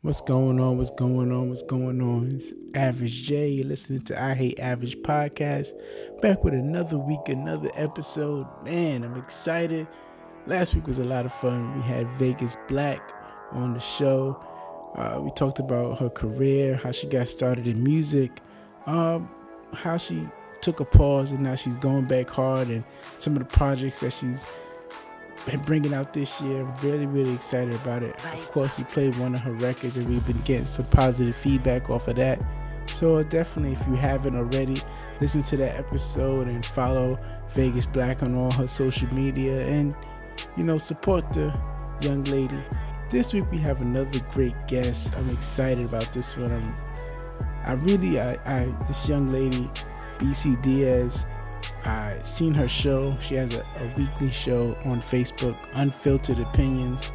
What's going on? What's going on? What's going on? It's Average J. You're listening to I Hate Average Podcast. Back with another week, another episode. Man, I'm excited. Last week was a lot of fun. We had Vegas Black on the show. We talked about her career, how she got started in music, how she took a pause and now she's going back hard, and some of the projects that she's been bringing out this year. I'm really, really excited about it. Of course, we played one of her records and we've been getting some positive feedback off of that. So definitely, if you haven't already, listen to that episode and follow Vegas Black on all her social media and, support the young lady. This week we have another great guest. I'm excited about this one. This young lady, BC Diaz, I seen her show. She has a weekly show on Facebook, Unfiltered Opinions.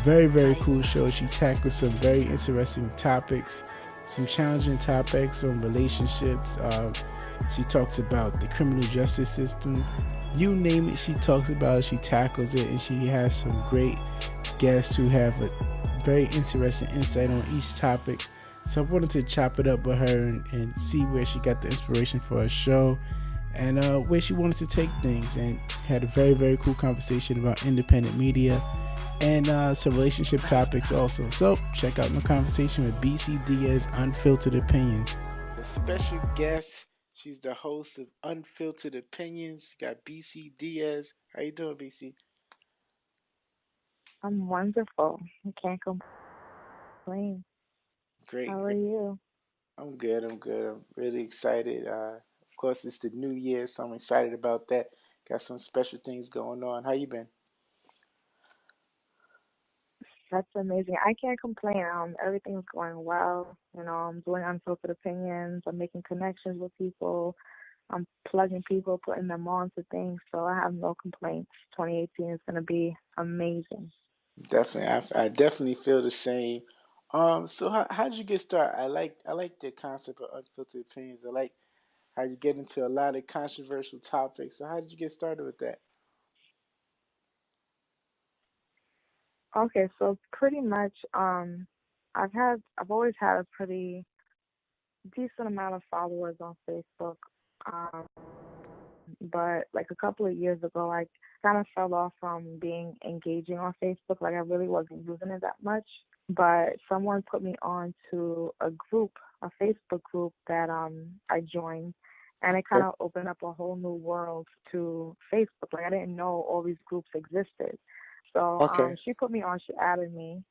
Very, very cool show. She tackles some very interesting topics, some challenging topics on relationships. She talks about the criminal justice system. You name it, she talks about it. She tackles it, and she has some great guests who have a very interesting insight on each topic. So I wanted to chop it up with her and see where she got the inspiration for her show and where she wanted to take things, and had a very, very cool conversation about independent media and some relationship topics also. So check out my conversation with BC Diaz, Unfiltered Opinions. A special guest. She's the host of Unfiltered Opinions. Got BC Diaz. How you doing, BC? I'm wonderful. I can't complain. Great, How are great. you? I'm good. I'm good. I'm really excited. Of course, it's the new year, so I'm excited about that. Got some special things going on. How you been? That's amazing. I can't complain. Everything's going well. I'm doing unfiltered opinions. I'm making connections with people. I'm plugging people, putting them on to things. So I have no complaints. 2018 is going to be amazing. Definitely, I definitely feel the same. So how did you get started? I like the concept of unfiltered opinions. I like how you get into a lot of controversial topics. So how did you get started with that? Okay, so pretty much, I've always had a pretty decent amount of followers on Facebook. Um, but like a couple of years ago, I kind of fell off from being engaging on Facebook. Like I really wasn't using it that much. But someone put me on to a group, a Facebook group that I joined, and it kind Okay. of opened up a whole new world to Facebook. Like I didn't know all these groups existed. So Okay. she put me on, she added me,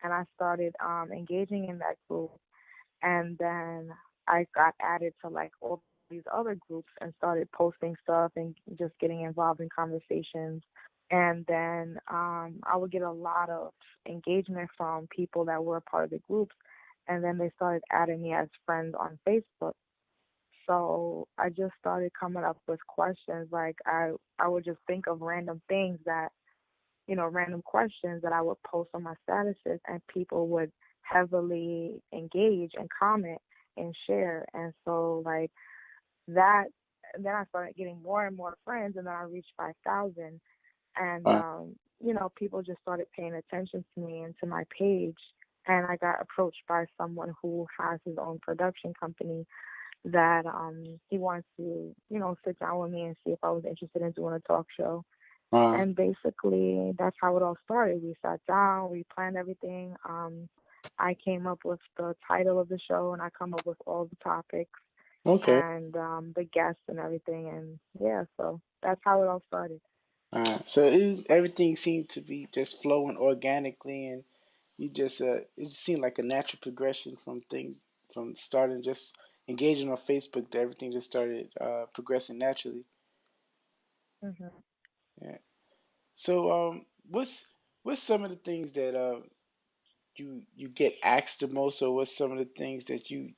and I started engaging in that group, and then I got added to like all these other groups and started posting stuff and just getting involved in conversations. And then I would get a lot of engagement from people that were a part of the groups, and then they started adding me as friends on Facebook. So I just started coming up with questions. Like I would just think of random things that, random questions that I would post on my statuses, and people would heavily engage and comment and share. And so, like, that, then I started getting more and more friends, and then I reached 5,000. And, Wow. people just started paying attention to me and to my page. And I got approached by someone who has his own production company that he wants to, sit down with me and see if I was interested in doing a talk show. Wow. And basically, that's how it all started. We sat down, we planned everything. I came up with the title of the show, and I come up with all the topics Okay. and the guests and everything. And yeah, so that's how it all started. So everything seemed to be just flowing organically, and you just it just seemed like a natural progression from things from starting just engaging on Facebook to everything just started progressing naturally. hmm Yeah. So what's some of the things that you get asked the most, or what's some of the things that you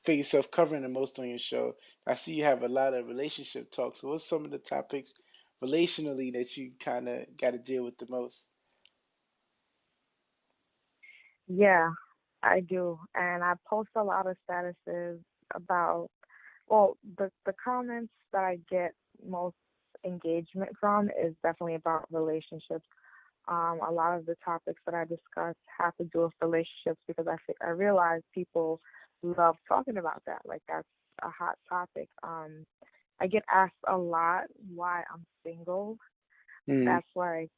feel yourself covering the most on your show? I see you have a lot of relationship talk. So what's some of the topics relationally that you kind of got to deal with the most? Yeah, I do. And I post a lot of statuses about, well, the comments that I get most engagement from is definitely about relationships. A lot of the topics that I discuss have to do with relationships because I realize people love talking about that. Like that's a hot topic. I get asked a lot why I'm single. Mm. That's like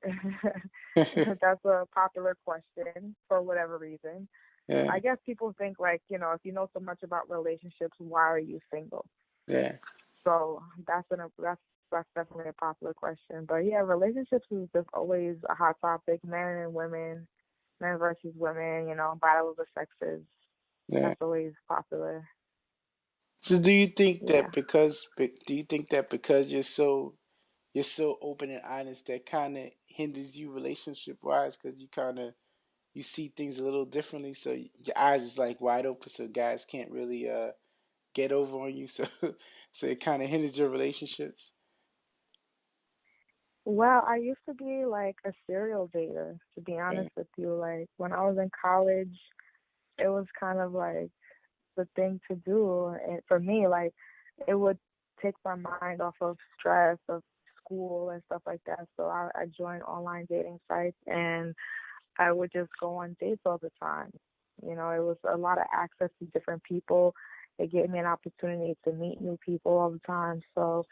that's a popular question for whatever reason. Yeah, I guess people think like, if you know so much about relationships, why are you single? yeah, So that's definitely a popular question. But yeah, relationships is just always a hot topic. Men and women, men versus women, battle of the sexes. yeah. That's always popular. So Yeah. do you think that because you're so open and honest that kind of hinders you relationship wise because you see things a little differently, so your eyes is like wide open, so guys can't really get over on you, so so it kind of hinders your relationships. Well, I used to be like a serial dater, to be Yeah, honest with you. Like when I was in college, it was kind of like the thing to do. And for me, like it would take my mind off of stress of school and stuff like that. So I joined online dating sites and I would just go on dates all the time. It was a lot of access to different people. It gave me an opportunity to meet new people all the time. So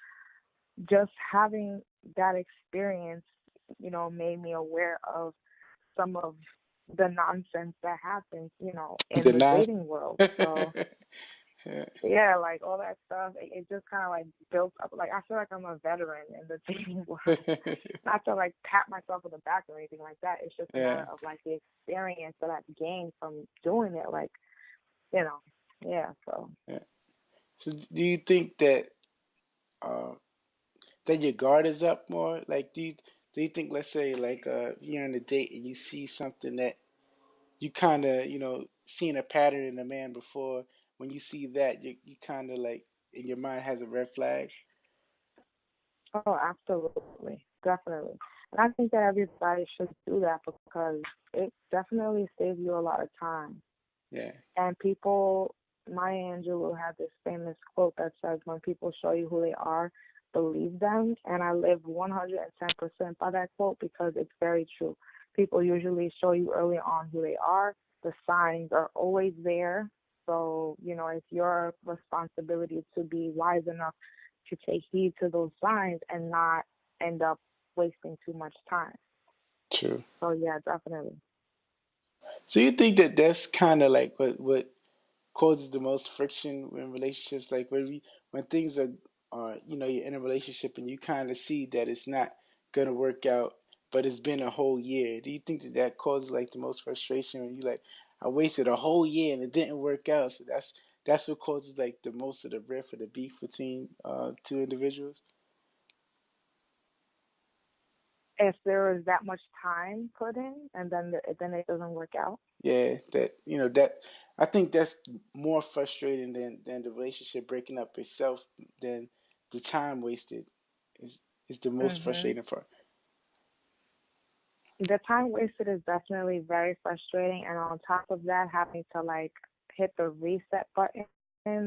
just having that experience, made me aware of some of the nonsense that happens, in the the nonsense. dating world. So Yeah, yeah, like all that stuff, it just kind of like built up. Like I feel like I'm a veteran in the dating world. Not to like pat myself on the back or anything like that. It's just a yeah, matter of like the experience that I've gained from doing it. Like, you know, yeah. So yeah. So do you think uh, that your guard is up more? Like, do you think, let's say, like, you're on a date and you see something that you kind of, seen a pattern in a man before. When you see that, you kind of like in your mind has a red flag. oh, absolutely, definitely. And I think that everybody should do that because it definitely saves you a lot of time. Yeah, And people, Maya Angelou had this famous quote that says, when people show you who they are, believe them. And I live 110% by that quote because it's very true. People usually show you early on who they are. The signs are always there. So, it's your responsibility to be wise enough to take heed to those signs and not end up wasting too much time. true. So, yeah, definitely. So you think that that's kind of like what causes the most friction in relationships, like when things are you're in a relationship and you kind of see that it's not gonna work out, but it's been a whole year. Do you think that that causes like the most frustration when you like I wasted a whole year and it didn't work out? So that's what causes like the most of the rift or the beef between two individuals. If there is that much time put in and then it doesn't work out. Yeah, that that I think that's more frustrating than the relationship breaking up itself, than the time wasted is is the most Mhm. frustrating part. The time wasted is definitely very frustrating, and on top of that, having to like hit the reset button,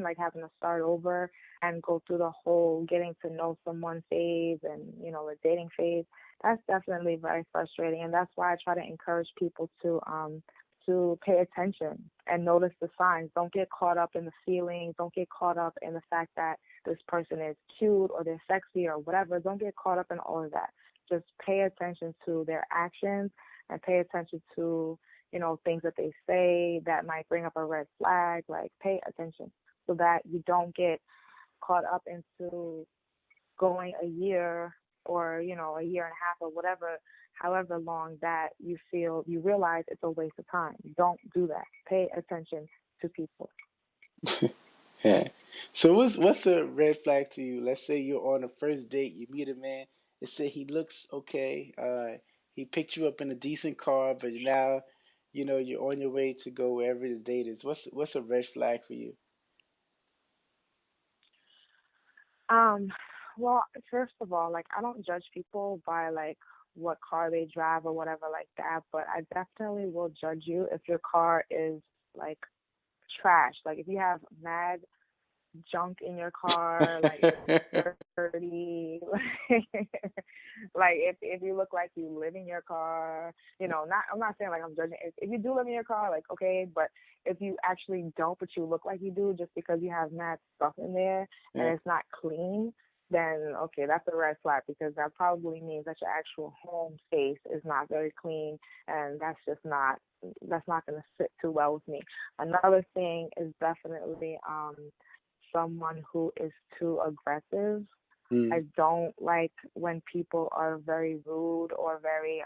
like having to start over and go through the whole getting to know someone phase and the dating phase. That's definitely very frustrating, and that's why I try to encourage people to pay attention and notice the signs. Don't get caught up in the feelings. Don't get caught up in the fact that this person is cute or they're sexy or whatever. Don't get caught up in all of that. Just pay attention to their actions and pay attention to, things that they say that might bring up a red flag. Like pay attention so that you don't get caught up into going a year or, a year and a half or whatever, however long that you realize it's a waste of time. Don't do that. Pay attention to people. Yeah. So what's a red flag to you? Let's say you're on a first date, you meet a man, and say he looks okay, he picked you up in a decent car, but now, you're on your way to go wherever the date is. What's a red flag for you? Um, well, first of all, like I don't judge people by like what car they drive or whatever like that, but I definitely will judge you if your car is like trash. Like if you have mad junk in your car, like if it's dirty, like if you look like you live in your car, not I'm not saying like I'm judging. If you do live in your car, like okay, but if you actually don't, but you look like you do, just because you have mad stuff in there and Yeah. it's not clean, then okay, that's a red flag because that probably means that your actual home space is not very clean, and that's not going to sit too well with me. Another thing is definitely someone who is too aggressive. I Mm. don't like when people are very rude or very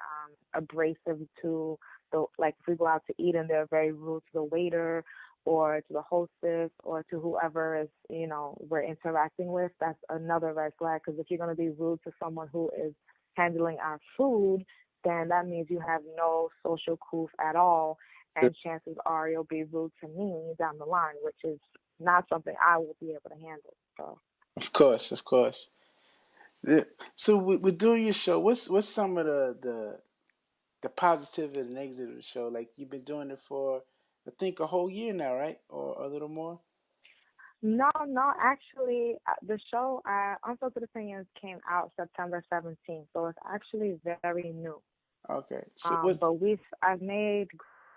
abrasive to the like if we go out to eat and they're very rude to the waiter or to the hostess or to whoever is we're interacting with. That's another red flag because if you're going to be rude to someone who is handling our food, then that means you have no social proof at all, and chances are you'll be rude to me down the line, which is not something I will be able to handle. So. Of course, of course. Yeah. So with doing your show, what's some of the positive and the negative of the show? Like you've been doing it for I think a whole year now, right? Or a little more? No, no, actually, the show Unfiltered Opinions came out September 17th, so it's actually very new. Okay. So what's But I've made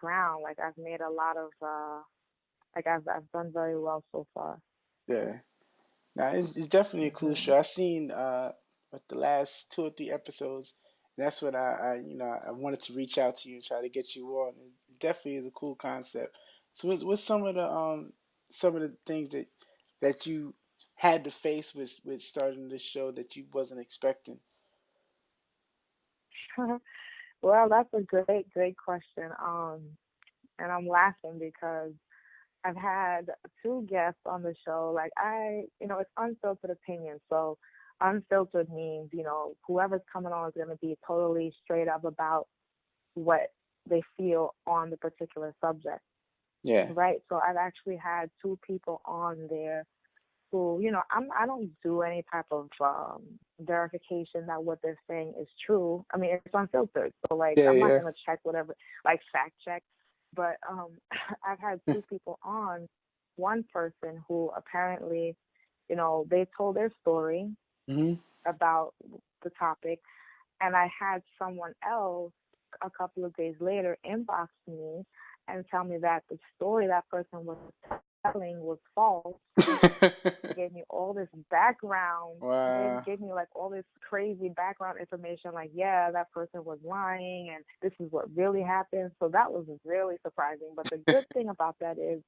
ground, like I've made a lot of, like I've done very well so far. yeah. Now it's definitely a cool Hmm. show. I seen what the last 2 or 3 episodes. And that's what I wanted to reach out to you and try to get you on. It definitely is a cool concept. So what's some of the things that you had to face with starting this show that you wasn't expecting? Well, that's a great, great question. And I'm laughing because I've had two guests on the show. Like it's unfiltered opinion. So unfiltered means, whoever's coming on is going to be totally straight up about what they feel on the particular subject, Yeah. right? So I've actually had two people on there who, I don't do any type of verification that what they're saying is true. I mean, it's unfiltered, so like Yeah, I'm not yeah. gonna check whatever, like fact check. But I've had two people on. One person who apparently, they told their story Hmm. about the topic, and I had someone else a couple of days later inbox me and tell me that the story that person was telling was false. They gave me all this background. They Wow. gave me like all this crazy background information, like, yeah, that person was lying and this is what really happened. So that was really surprising. But the good thing about that is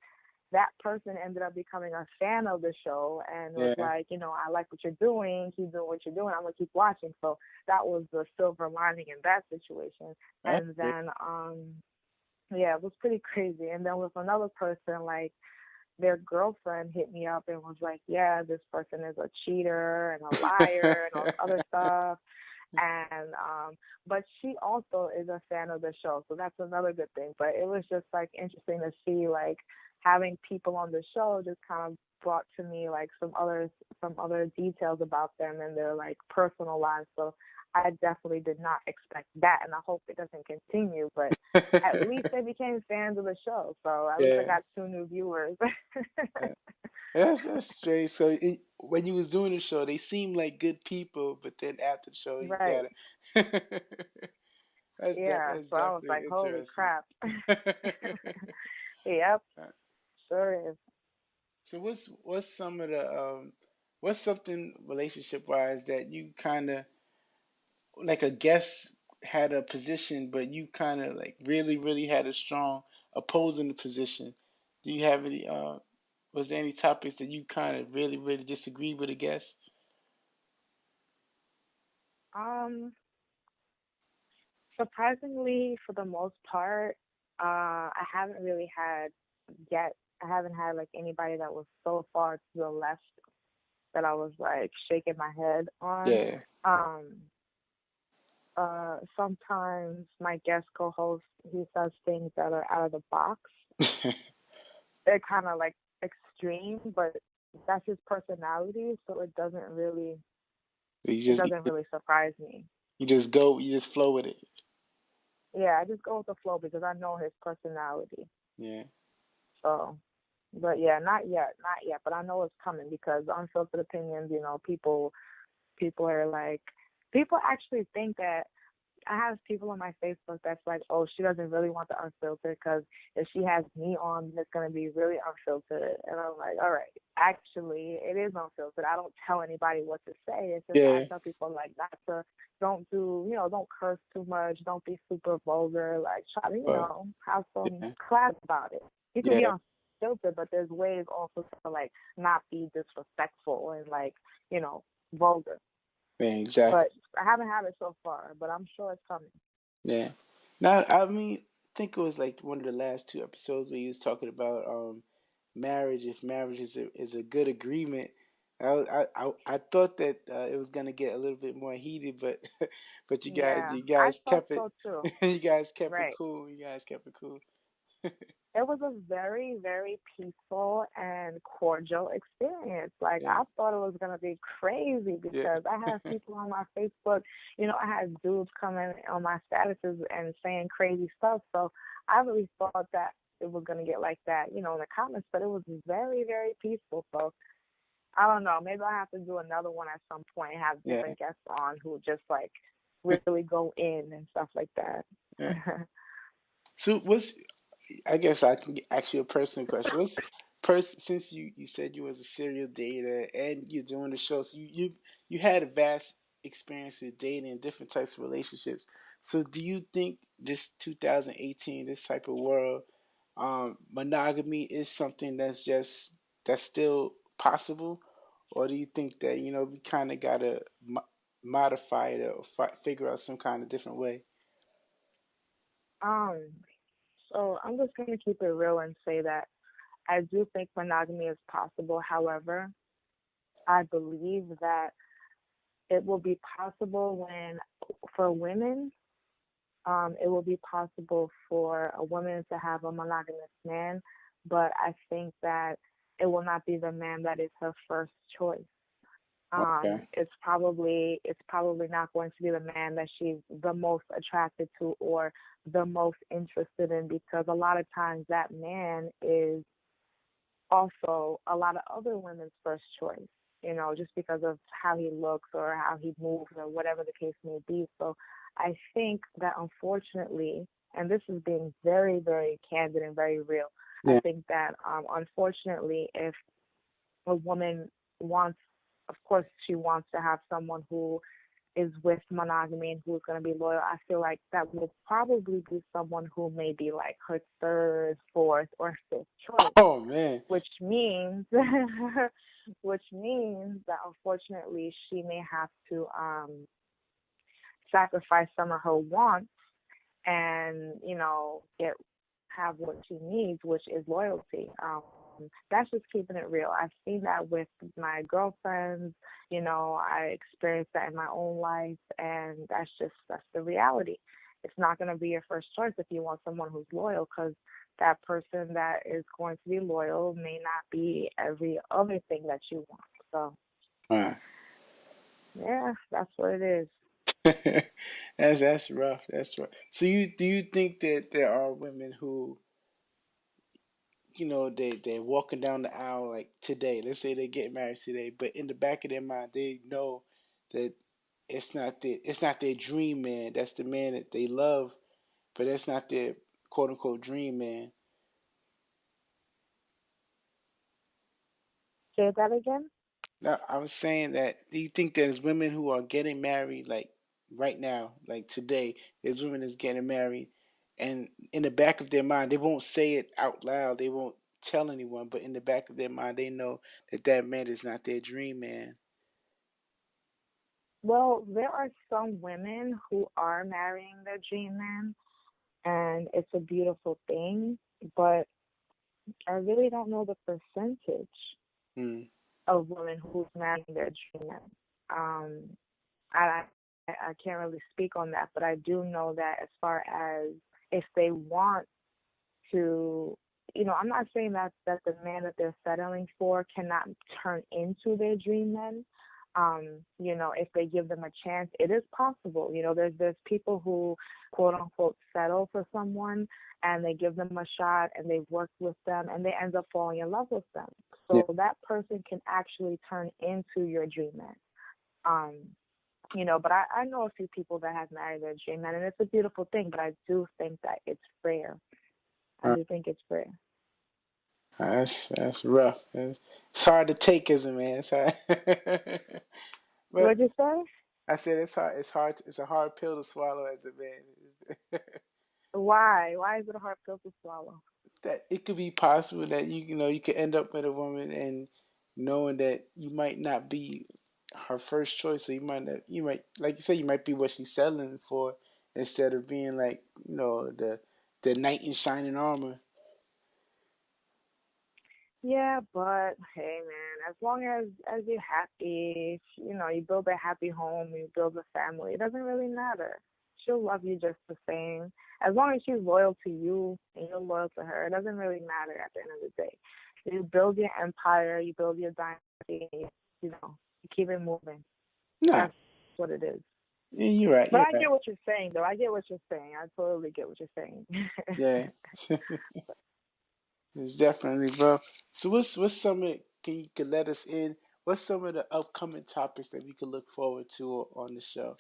that person ended up becoming a fan of the show and was Yeah. like, I like what you're doing. Keep doing what you're doing. I'm gonna keep watching. So that was the silver lining in that situation. That's And great. then, yeah, it was pretty crazy. And then with another person, like their girlfriend hit me up and was like, yeah, this person is a cheater and a liar and all this other stuff. And but she also is a fan of the show, so that's another good thing. But it was just like interesting to see like having people on the show just kind of brought to me like some other details about them and their like personal lives. So I definitely did not expect that, and I hope it doesn't continue. But at least they became fans of the show, so at least I Yeah. got two new viewers. Yeah. That's strange. So when you was doing the show, they seemed like good people, but then after the show, you Right. got it. Yeah. That's So I was definitely like, holy interesting. crap. Yep. Sure is. So what's some of the what's something relationship wise that you kind of like a guest had a position, but you kind of like really had a strong opposing position. Do you have any? Was there any topics that you kind of really disagree with a guest? Um, Surprisingly, for the most part, I haven't really had yet. I haven't had like anybody that was so far to the left that I was like shaking my head on. Yeah. Um, Sometimes my guest co-host he says things that are out of the box. They're kind of like extreme, but that's his personality, so you it just doesn't really surprise me. you just flow with it. Yeah, I just go with the flow because I know his personality. Yeah. So. But yeah, not yet, not yet. But I know it's coming because unfiltered opinions. People are like, people actually think that I have people on my Facebook that's like, oh, she doesn't really want the unfiltered because if she has me on, it's gonna be really unfiltered. And I'm like, all right, actually, it is unfiltered. I don't tell anybody what to say. It's just I Yeah. tell people like not to, don't do, don't curse too much, don't be super vulgar. Like try to, But have some yeah. class about it. You can be Yeah. unfiltered, but there's ways also to like not be disrespectful and like, vulgar. Yeah. Exactly. But I haven't had it so far, but I'm sure it's coming. Yeah. Now, I mean, I think it was like one of the last two episodes where he was talking about marriage. If marriage is a good agreement, I thought that it was gonna get a little bit more heated, but but Yeah, you I guys thought kept it. so too. You guys kept it Right. cool. You guys kept it cool. It was a very, very peaceful and cordial experience. Like Yeah. I thought it was gonna be crazy Yeah. because I have people on my Facebook, I had dudes coming on my statuses and saying crazy stuff. So I really thought that it was gonna get like that, in the comments, but it was very, very peaceful. So I don't know. Maybe I'll have to do another one at some point and have Yeah. different guests on who just like really go in and stuff like that. Yeah. So what's I guess I can ask you a personal question. What's since you said you was a serial dater and you're doing the show, so you had a vast experience with dating and different types of relationships. So do you think this 2018, this type of world, monogamy is something that's still possible, or do you think that we kind of gotta modify it or figure out some kind of different way? um, so I'm just gonna keep it real and say that I do think monogamy is possible. However, I believe that it will be possible when for women, it will be possible for a woman to have a monogamous man, but I think that it will not be the man that is her first choice. Okay. It's probably not going to be the man that she's the most attracted to or the most interested in because a lot of times that man is also a lot of other women's first choice, just because of how he looks or how he moves or whatever the case may be. So I think that unfortunately, and this is being very, very candid and very real, I Yeah. think that unfortunately, if a woman wants, of course, she wants to have someone who is with monogamy and who's going to be loyal, I feel like that will probably be someone who may be like her third, fourth, or fifth choice, Oh man. which means which means that unfortunately she may have to sacrifice some of her wants and get have what she needs, which is loyalty. That's just keeping it real. I've seen that with my girlfriends. I experienced that in my own life, and that's the reality. It's not going to be your first choice if you want someone who's loyal, because that person that is going to be loyal may not be every other thing that you want. So Wow. yeah, that's what it is. That's rough. That's rough. So do you think that there are women who, they're walking down the aisle like today, let's say they get married today, but in the back of their mind they know that it's not their dream man, that's the man that they love, but that's not their quote unquote dream man. Say that again. Now, I was saying that do you think there's women who are getting married like right now, like today, there's women that's getting married and in the back of their mind, they won't say it out loud, they won't tell anyone, but in the back of their mind, they know that that man is not their dream man. Well, there are some women who are marrying their dream man, and it's a beautiful thing, but I really don't know the percentage Hmm. of women who's marrying their dream man. Um, I I can't really speak on that, but I do know that as far as if they want to, I'm not saying that the man that they're settling for cannot turn into their dream man, If they give them a chance, it is possible. There's people who quote unquote settle for someone and they give them a shot and they've worked with them and they end up falling in love with them. Yeah. So that person can actually turn into your dream man. Um, but I know a few people that have married their dream man, and it's a beautiful thing, but I do think that it's rare. I Uh, do think it's rare. that's rough. It's hard to take as a man. It's hard. But What'd you say? I said it's hard. It's hard. It's a hard pill to swallow as a man. Why? Why is it a hard pill to swallow? That it could be possible that you could end up with a woman and knowing that you might not be her first choice, so you might like you said you might be what she's settling for instead of being like the knight in shining armor. Yeah, but hey, man, as long as you're happy, you build a happy home, you build a family. It doesn't really matter. She'll love you just the same. As long as she's loyal to you and you're loyal to her, it doesn't really matter at the end of the day. You build your empire, you build your dynasty, you keep it moving. Nah, That's what it is. yeah, you're right. But You're I right. get what you're saying, though. I get what you're saying. I totally get what you're saying. Yeah, it's definitely, bro. So what's some of can you could let us in? What's some of the upcoming topics that we could look forward to on the show?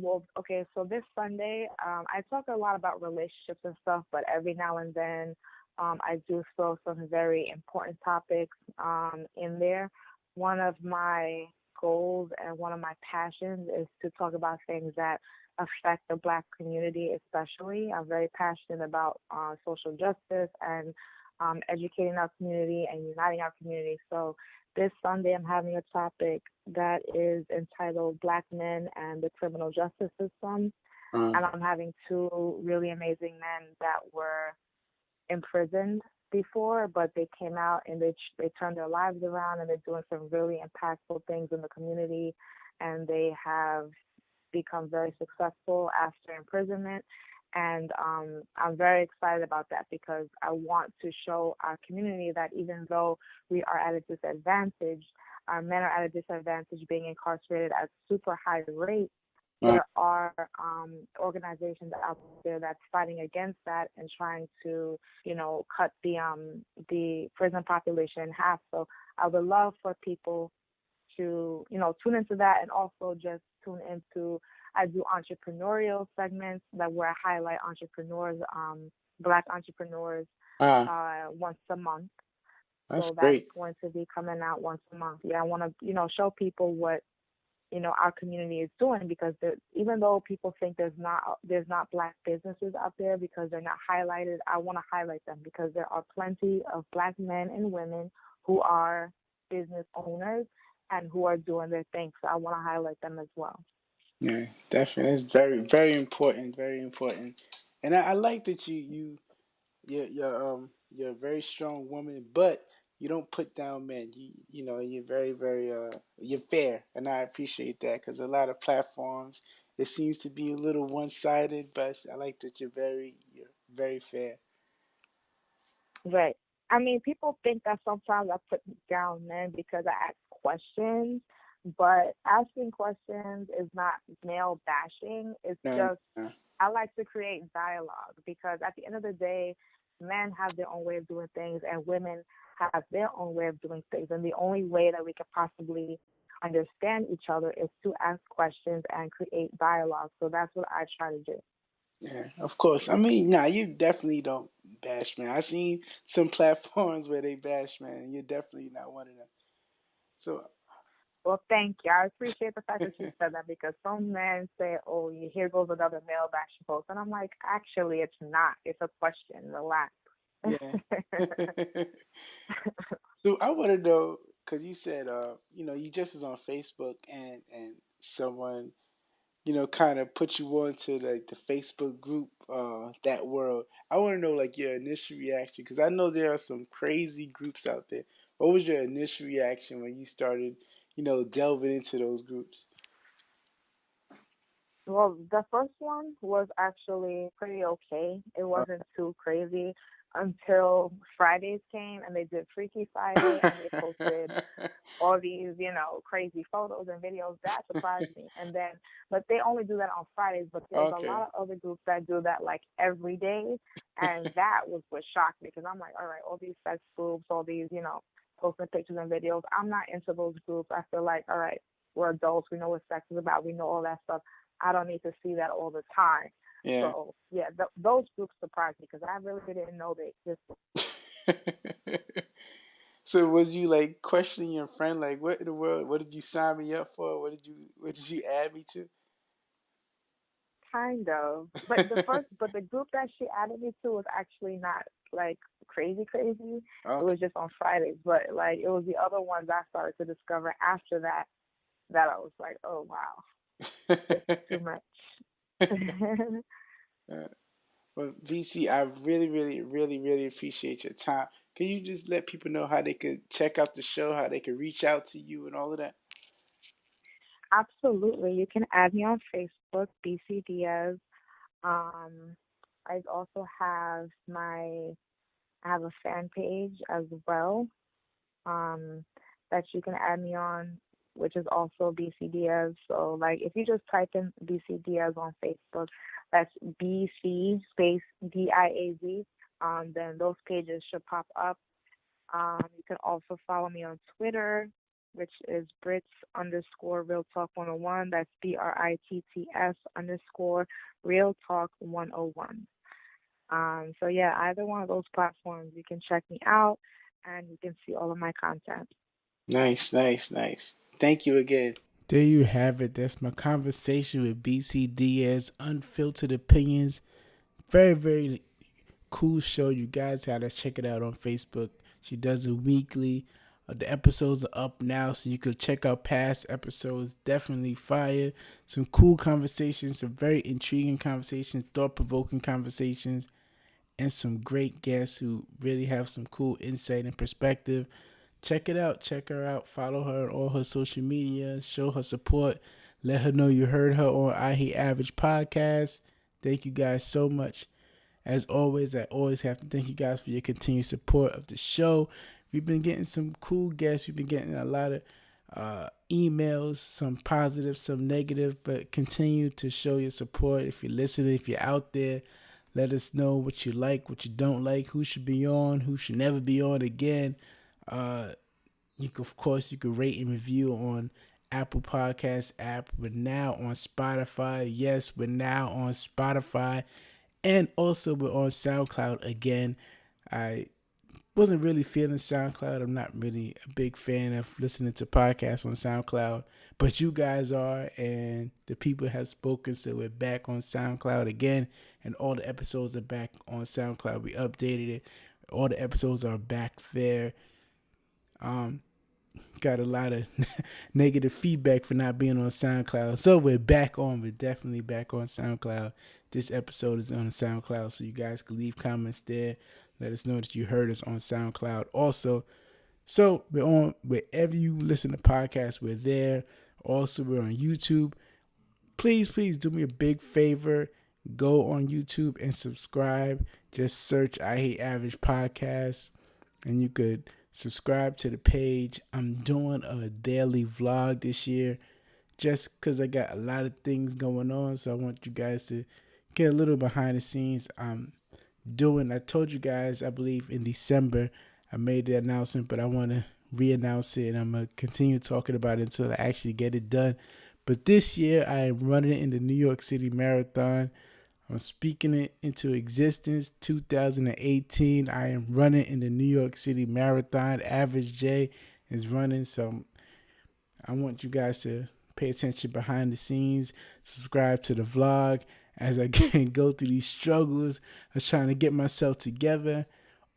Well, okay, so this Sunday, I talk a lot about relationships and stuff, but every now and then, I do throw some very important topics, in there. One of my goals and one of my passions is to talk about things that affect the Black community, especially. I'm very passionate about social justice and educating our community and uniting our community. So this Sunday, I'm having a topic that is entitled Black Men and the Criminal Justice System. Um, And I'm having two really amazing men that were imprisoned before, but they came out and they turned their lives around and they're doing some really impactful things in the community. And they have become very successful after imprisonment. And I'm very excited about that because I want to show our community that even though we are at a disadvantage, our men are at a disadvantage being incarcerated at super high rates. uh, There are organizations out there that's fighting against that and trying to, cut the prison population in half. So I would love for people to, tune into that and also just tune into, I do entrepreneurial segments that where I highlight entrepreneurs, Black entrepreneurs, uh, once a month. that's So that's great. going to be coming out once a month. Yeah, I want to, show people what, our community is doing because even though people think there's not Black businesses out there because they're not highlighted, I want to highlight them because there are plenty of Black men and women who are business owners and who are doing their thing. So I want to highlight them as well. Yeah, definitely. It's very, very important. Very important. And I like that you're a very strong woman, but you don't put down men. You're very, very you're fair, and I appreciate that because a lot of platforms it seems to be a little one sided, but I like that you're very fair. Right. I mean, people think that sometimes I put down men because I ask questions, but asking questions is not male bashing. It's No, just no, I like to create dialogue because at the end of the day, men have their own way of doing things and women have their own way of doing things. And the only way that we can possibly understand each other is to ask questions and create dialogue. So that's what I try to do. yeah, of course. I mean, nah, you definitely don't bash man. I seen some platforms where they bash man, and you're definitely not one of them. So, Well, thank you. I appreciate the fact that you said that because some men say, "Oh, here goes another male bashing post," and I'm like, actually, it's not. It's a question. Relax. yeah. So I want to know because you said, you just was on Facebook and someone, kind of put you onto like the Facebook group, that world. I want to know like your initial reaction because I know there are some crazy groups out there. What was your initial reaction when you started, delving into those groups? Well, the first one was actually pretty okay. It Uh, wasn't too crazy. until Fridays came and they did Freaky Friday and they posted all these, crazy photos and videos. That surprised me. And then, but they only do that on Fridays. But there's a Okay. lot of other groups that do that like every day, and that was what shocked me because I'm like, all right, all these sex groups, all these, posting pictures and videos. I'm not into those groups. I feel like, all right, we're adults. We know what sex is about. We know all that stuff. I don't need to see that all the time. Yeah. So yeah, those groups surprised me because I really didn't know they existed. So was you like questioning your friend, like, what in the world? What did you sign me up for? What did you add me to? Kind of. But the group that she added me to was actually not like crazy crazy. It Okay. was just on Fridays. But like it was the other ones I started to discover after that I was like, oh wow, this is too much. Well, VC, I really, really, really, really appreciate your time. Can you just let people know how they could check out the show, how they could reach out to you and all of that? Absolutely. You can add me on Facebook, BC Diaz. Um, I also have I have a fan page as well, um, that you can add me on, which is also BC Diaz. So, like, if you just type in BC Diaz on Facebook, that's BC space DIAZ, then those pages should pop up. You can also follow me on Twitter, which is Brits underscore Real Talk 101. That's BRITTS underscore Real Talk 101. So yeah, either one of those platforms, you can check me out and you can see all of my content. Nice, nice, nice. Thank you again. There you have it. That's my conversation with BC Diaz, Unfiltered Opinions. Very, very cool show. You guys gotta check it out on Facebook. She does it weekly. The episodes are up now, so you could check out past episodes. Definitely fire. Some cool conversations, some very intriguing conversations, thought provoking conversations, and some great guests who really have some cool insight and perspective. Check it out. Check her out. Follow her on all her social media. Show her support. Let her know you heard her on I Hate Average podcast. Thank you guys so much. As always, I always have to thank you guys for your continued support of the show. We've been getting some cool guests. We've been getting a lot of emails, some positive, some negative, but continue to show your support. If you're listening, if you're out there, let us know what you like, what you don't like, who should be on, who should never be on again. Uh, of course, you can rate and review on Apple Podcast app. We're now on Spotify. Yes, we're now on Spotify. And also, we're on SoundCloud again. I wasn't really feeling SoundCloud. I'm not really a big fan of listening to podcasts on SoundCloud, but you guys are, and the people have spoken, so we're back on SoundCloud again, and all the episodes are back on SoundCloud. We updated it. All the episodes are back there. Got a lot of negative feedback for not being on SoundCloud. So we're back on. We're definitely back on SoundCloud. This episode is on SoundCloud, so you guys can leave comments there. Let us know that you heard us on SoundCloud also. So we're on wherever you listen to podcasts, we're there. Also, we're on YouTube. Please, please do me a big favor. Go on YouTube and subscribe. Just search I Hate Average Podcast, and you could subscribe to the page. I'm doing a daily vlog this year just because I got a lot of things going on. So I want you guys to get a little behind the scenes. I told you guys, I believe in December, I made the announcement, but I want to re-announce it, and I'm going to continue talking about it until I actually get it done. But this year, I am running in the New York City Marathon. I'm speaking it into existence. 2018, I am running in the New York City Marathon. Average J is running, so I want you guys to pay attention behind the scenes, subscribe to the vlog as I go through these struggles of trying to get myself together.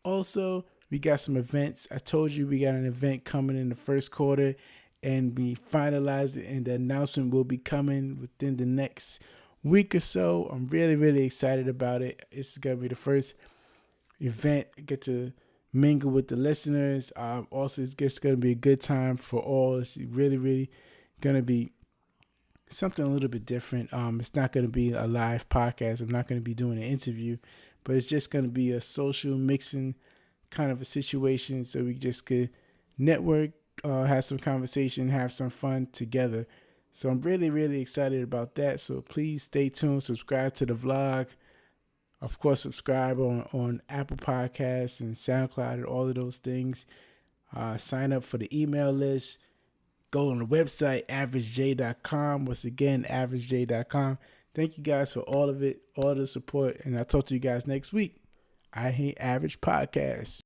Also, we got some events. I told you we got an event coming in the first quarter, and we finalized it, and the announcement will be coming within the next week or so. I'm really, really excited about it. It's going to be the first event. I get to mingle with the listeners. Also, it's just going to be a good time for all. It's really, really going to be something a little bit different. It's not going to be a live podcast. I'm not going to be doing an interview, but it's just going to be a social mixing kind of a situation, so we just could network, have some conversation, have some fun together. So I'm really, really excited about that. So please stay tuned, subscribe to the vlog. Of course, subscribe on Apple Podcasts and SoundCloud and all of those things. Sign up for the email list. Go on the website, averagej.com. Once again, averagej.com. Thank you guys for all of it, all the support. And I'll talk to you guys next week. I Hate Average Podcast.